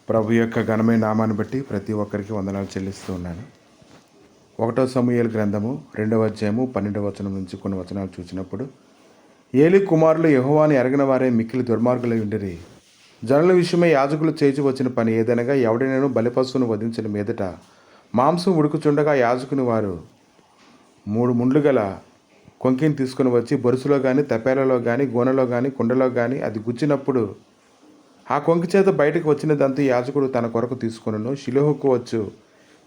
ప్రభు యొక్క ఘనమైన నామాన్ని బట్టి ప్రతి ఒక్కరికి వందనాలు చెల్లిస్తూ ఉన్నాను. 1 సమూయేలు గ్రంథము 2వ అధ్యాయము 12వ వచనం నుంచి కొన్ని వచనాలు చూసినప్పుడు, ఏలీ కుమారులు యెహోవాను ఎరగిన వారే మిక్కిలి దుర్మార్గులై ఉండిరి. జనుల విషయమై యాజకులు చేసి వచ్చిన పని ఏదనగా, ఎవడైనాను బలిపశువును వధించిన మీదట మాంసం ఉడుకుచుండగా యాజకుని వారు 3 ముండ్లు గల కొంకిని తీసుకుని వచ్చి బొరుసులో కానీ, తపేలలో కానీ, గోనెలో కానీ, కుండలో కానీ అది గుచ్చినప్పుడు ఆ కొంకి చేత బయటకు వచ్చినదంతా యాజకుడు తన కొరకు తీసుకొనును. షిలోహుకు వచ్చు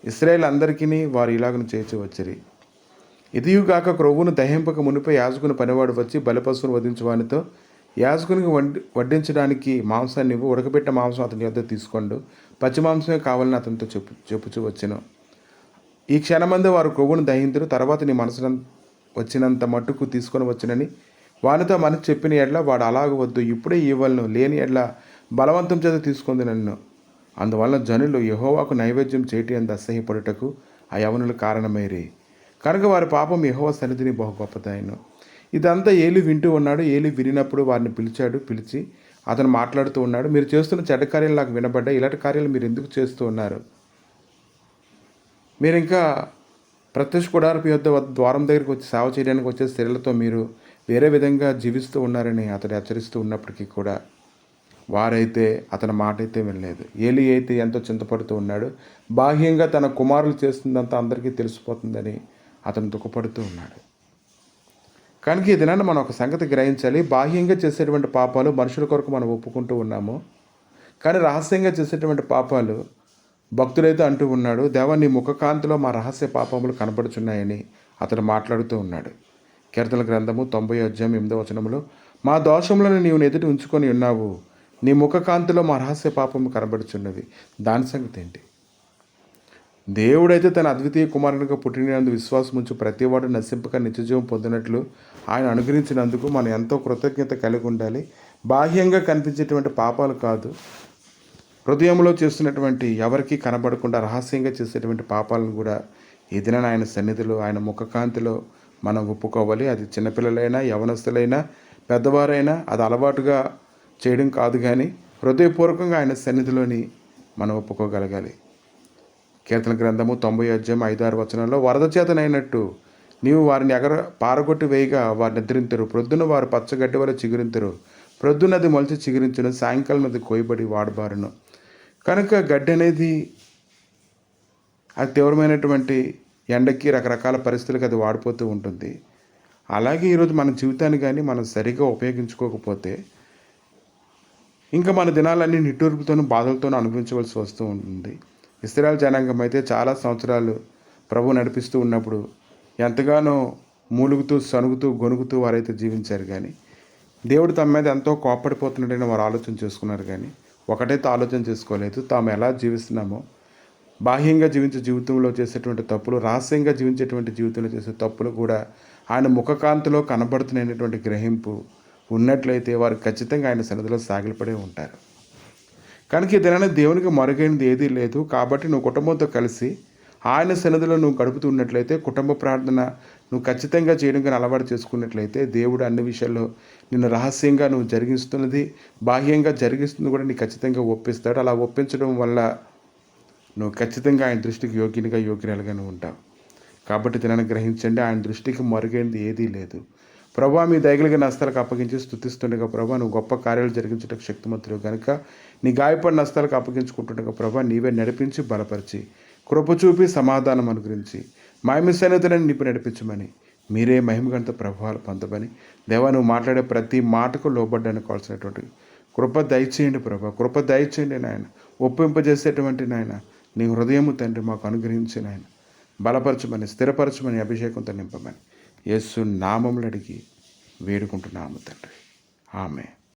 ఇశ్రాయేలు అందరికీ వారు ఇలాగను చేసి వచ్చిరి. ఇదియుగాక క్రొవ్వును దహింపక మునిపై యాజకుని పనివాడు వచ్చి బలిపశువును వధించువానితో, యాజకునికి వడ్డించడానికి మాంసాన్ని ఉడకబెట్టిన మాంసం అతని యొద్ద తీసుకోండు, పచ్చి మాంసమే కావాలని అతనితో చెప్పుచూ వచ్చెను. ఈ క్షణమందే వారు క్రొవ్వును దహింతురు. తర్వాత నీ మనసున వచ్చినంత మట్టుకు తీసుకొని వచ్చునని వానితో మనసు చెప్పిన ఎడ్ల వాడు అలాగ వద్దు, ఇప్పుడే ఇవ్వలను, లేని ఎడ్ల బలవంతం చేత తీసుకుంది నన్ను. అందువలన జనులు యెహోవాకు నైవేద్యం చేయటి అంత అసహ్యపడుటకు ఆ యవనులు కారణమైరి. కనుక వారి పాపం యెహోవా సన్నిధిని బహు గొప్పదాయను. ఇదంతా ఏలీ వింటూ ఉన్నాడు. ఏలీ వినినప్పుడు వారిని పిలిచి అతను మాట్లాడుతూ ఉన్నాడు, మీరు చేస్తున్న చెడ్డ కార్యాలు నాకు వినబడ్డాయి. ఇలాంటి కార్యాలు మీరు ఎందుకు చేస్తూ ఉన్నారు? మీరు ఇంకా ప్రత్యక్ష గుడారపు యొద్ద ద్వారం దగ్గరికి వచ్చి సేవ చేయడానికి వచ్చే స్త్రీలతో మీరు వేరే విధంగా జీవిస్తూ ఉన్నారని అతడు హెచ్చరిస్తూ ఉన్నప్పటికీ కూడా వారైతే అతని మాట అయితే వినలేదు. ఏలీ అయితే ఎంతో చింతపడుతూ ఉన్నాడు. బాహ్యంగా తన కుమారులు చేస్తుందంతా అందరికీ తెలిసిపోతుందని అతను దుఃఖపడుతూ ఉన్నాడు. కనుక ఈ దినాన్ని మనం ఒక సంగతి గ్రహించాలి. బాహ్యంగా చేసేటువంటి పాపాలు మనుషుల కొరకు మనం ఒప్పుకుంటూ ఉన్నాము, కానీ రహస్యంగా చేసేటువంటి పాపాలు భక్తుడైతే అంటూ ఉన్నాడు, దేవా నీ ముఖకాంతిలో మా రహస్య పాపములు కనబడుచున్నాయని అతడు మాట్లాడుతూ ఉన్నాడు. కీర్తనల గ్రంథము 90వ అధ్యాయం 8వ వచనములో, మా దోషములను నీవు ఎదుటి ఉంచుకొని ఉన్నావు, నీ ముఖకాంతిలో మా రహస్య పాపము కనబడుచున్నది. దాని సంగతి ఏంటి? దేవుడైతే తన అద్వితీయ కుమారునిగా పుట్టినందు విశ్వాసం ఉంచి ప్రతివాడు నశింపక నిత్యజీవం పొందినట్లు ఆయన అనుగ్రహించినందుకు మనం ఎంతో కృతజ్ఞత కలిగి ఉండాలి. బాహ్యంగా కనిపించేటువంటి పాపాలు కాదు, హృదయంలో చేస్తున్నటువంటి ఎవరికీ కనబడకుండా రహస్యంగా చేసేటువంటి పాపాలను కూడా ఈ దినాన ఆయన సన్నిధిలో ఆయన ముఖకాంతిలో మనం ఒప్పుకోవాలి. అది చిన్నపిల్లలైనా, యవనస్తులైనా, పెద్దవారైనా అది అలవాటుగా చేయడం కాదు, కానీ హృదయపూర్వకంగా ఆయన సన్నిధిలోని మనం ఒప్పుకోగలగాలి. కీర్తన గ్రంథము 90వ అధ్యాయం 5-6 వచనాల్లో, వరద చేతనైనట్టు నీవు వారిని పారగొట్టి వేయగా వారు నిద్రింతురు, ప్రొద్దున వారు పచ్చగడ్డి వల్ల చిగురింతురు, ప్రొద్దునది మొలిచి చిగురించును, సాయంకాలం అది కోయబడి వాడబారును. కనుక గడ్డి అనేది అది తీవ్రమైనటువంటి ఎండకి రకరకాల పరిస్థితులకు అది వాడిపోతూ ఉంటుంది. అలాగే ఈరోజు మన జీవితాన్ని కానీ మనం సరిగ్గా ఉపయోగించుకోకపోతే ఇంకా మన దినాలన్నీ నిట్టూర్పుతోనూ బాధలతోనూ అనుభవించవలసి వస్తూ ఉంటుంది. ఇశ్రాయేలు జనాంగం అయితే చాలా సంవత్సరాలు ప్రభు నడిపిస్తూ ఉన్నప్పుడు ఎంతగానో మూలుగుతూ, సనుగుతూ, గొనుగుతూ వారైతే జీవించారు. కానీ దేవుడు తమ మీద ఎంతో కోప్పడిపోతున్నాడని వారు ఆలోచన చేసుకున్నారు. కానీ ఒకటైతే ఆలోచన చేసుకోలేదు, తాము ఎలా జీవిస్తున్నామో, బాహ్యంగా జీవించే జీవితంలో చేసేటువంటి తప్పులు, రహస్యంగా జీవించేటువంటి జీవితంలో చేసే తప్పులు కూడా ఆయన ముఖకాంతిలో కనబడుతున్నటువంటి గ్రహింపు ఉన్నట్లయితే వారు ఖచ్చితంగా ఆయన సన్నిధిలో సాగిలపడే ఉంటారు. కనుక ఈ దినాన దేవునికి మరుగైనది ఏదీ లేదు. కాబట్టి నువ్వు కుటుంబంతో కలిసి ఆయన సన్నిధిలో నువ్వు గడుపుతున్నట్లయితే, కుటుంబ ప్రార్థన నువ్వు ఖచ్చితంగా చేయడం కానీ అలవాటు చేసుకున్నట్లయితే, దేవుడు అన్ని విషయాల్లో నిన్ను రహస్యంగా నువ్వు జరిగిస్తున్నది, బాహ్యంగా జరిగిస్తుంది కూడా నీకు ఖచ్చితంగా ఒప్పిస్తాడు. అలా ఒప్పించడం వల్ల నువ్వు ఖచ్చితంగా ఆయన దృష్టికి యోగ్యురాలుగా నువ్వు ఉంటావు. కాబట్టి దినాన్ని గ్రహించండి, ఆయన దృష్టికి మరుగైనది ఏదీ లేదు. ప్రభా మీ దయగలిగిన నస్తాలకు అప్పగించి స్తుతిస్తుండగా, ప్రభా నువ్వు గొప్ప కార్యాలు జరిగించడానికి శక్తిమంతుడు కనుక నీ గాయపడిన నస్తాలకు అప్పగించుకుంటుండగా, ప్రభా నీవే నడిపించి బలపరిచి కృప చూపి సమాధానం అనుగ్రహించి మహిమ సన్నిధిని నింపి నడిపించమని, మీరే మహిమగంత ప్రభావాలు పొందమని, దేవా నువ్వు మాట్లాడే ప్రతి మాటకు లోబడ్డానికి కావాల్సినటువంటి కృప దయచేయండి ప్రభా. కృప దయచేయండి నాయన. ఒప్పింపజేసేటువంటి నాయన నీ హృదయము తండ్రి మాకు అనుగ్రహించి నాయన బలపరచమని, స్థిరపరచమని, అభిషేకంతో నింపమని యేసు నామములు అడిగి వేడుకుంటున్నాము తండ్రి. ఆమేన్.